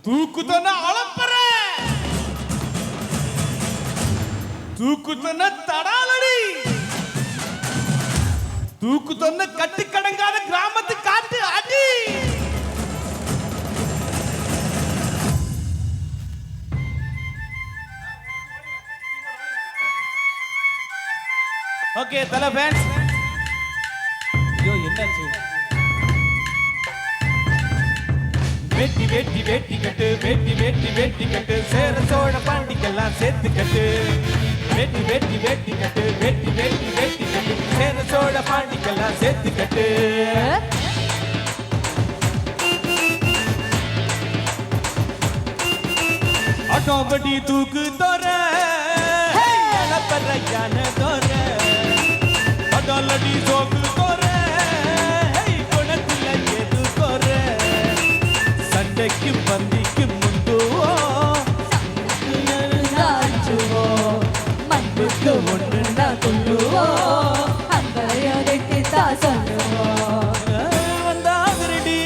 தூக்குதன அளப்பற தூக்குதன தடாலடி தூக்குதன கட்டு கடங்காத கிராமத்து காட்டு அடி ஓகே தல ஃபேன்ஸ் ஐயோ என்னாச்சு வேட்டி வேட்டி வேட்டி கட்டு வேட்டி வேட்டி வேட்டி கட்டு சேர சோழ பாண்டிக்கெல்லாம் சேர்த்து கட்டு வேட்டி வேட்டி வேட்டி கட்டு வேட்டி வேட்டி வேட்டி கட்டு சேர சோழ பாண்டிக்கெல்லாம் சேர்த்து கட்டு ஆட்டோபடி தூக்கு தோற பறையான தோற அடாலடி சோக்கு தோற குணத்துல எது தோற சண்டைக்கு பந்திக்கு முந்துவோம் மண்புக்கு ஒன்றுண்டா கொள்ளுவோம் அங்கரையோடைக்கு தான் சொல்லுவோம் வந்தாதிரடி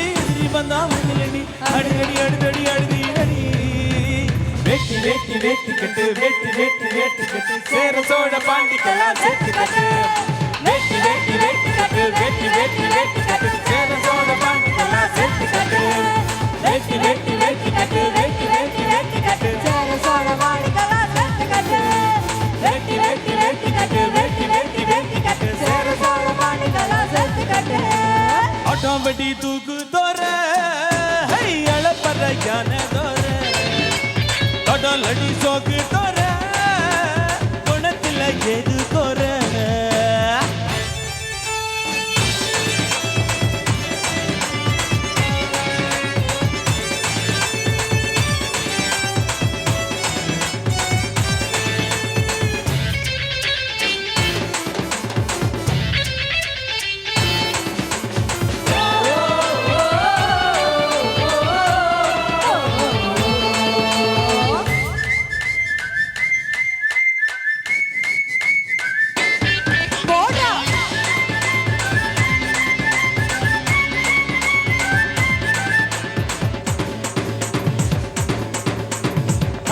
வந்தா மண்ணிலடி அடிக்கடி அடுத்தடி அழுதி அடி வேட்டி வேட்டி வேட்டி கட்டு வேட்டி வேட்டி வேட்டி கட்டு சேர சோழ பாண்டிக்கெல்லாம் சேர்த்து கட்டு வேட்டி வேட்டி வேட்டி கட்டு வேட்டி வேட்டி வேட்டி கட்டு சேர சோழ பாண்டிக்கெல்லாம் சேர்த்து கட்டு வேட்டி வேட்டி வேட்டி கட்டு வேட்டி வேட்டி வேட்டி கட்டு சேர சோழ வாடிக்கலாம் சேர்த்து கட்டு வேட்டி வேட்டி வேட்டி கட்டு வேட்டி வேட்டி வேட்டி கட்டு சேர சோழ வாடிக்கலாம் சேர்த்து கட்டு ஆட்டோமேட்டி தூக்கு தோற அளப்பற யானை தோற கடலடி சோக்கு தோற குணத்துல எது தோற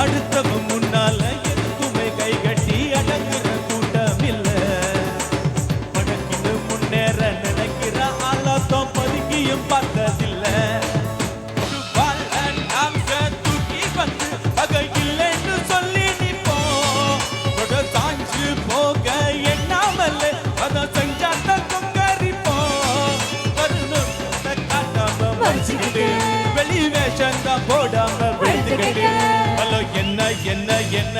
அடுத்தவன் முன்னால எதுக்குமே கை கட்டி அடங்குற கூட்டம் இல்ல படக்கிட்டு முன்னேற நினைக்கிற ஆளாத்தம் பதுக்கியும் பார்த்ததில்ல தூக்கி வந்து பகை இல்லைன்னு சொல்லி நிற்போம் சாஞ்சு போக எண்ணாமல் அதை செஞ்சாத்த கொங்கரிப்போம் காட்டாம வச்சுக்கிட்டு வெளி வேஷம் தான் போடாம வெளுத்துக்கிட்டு என்ன என்ன என்ன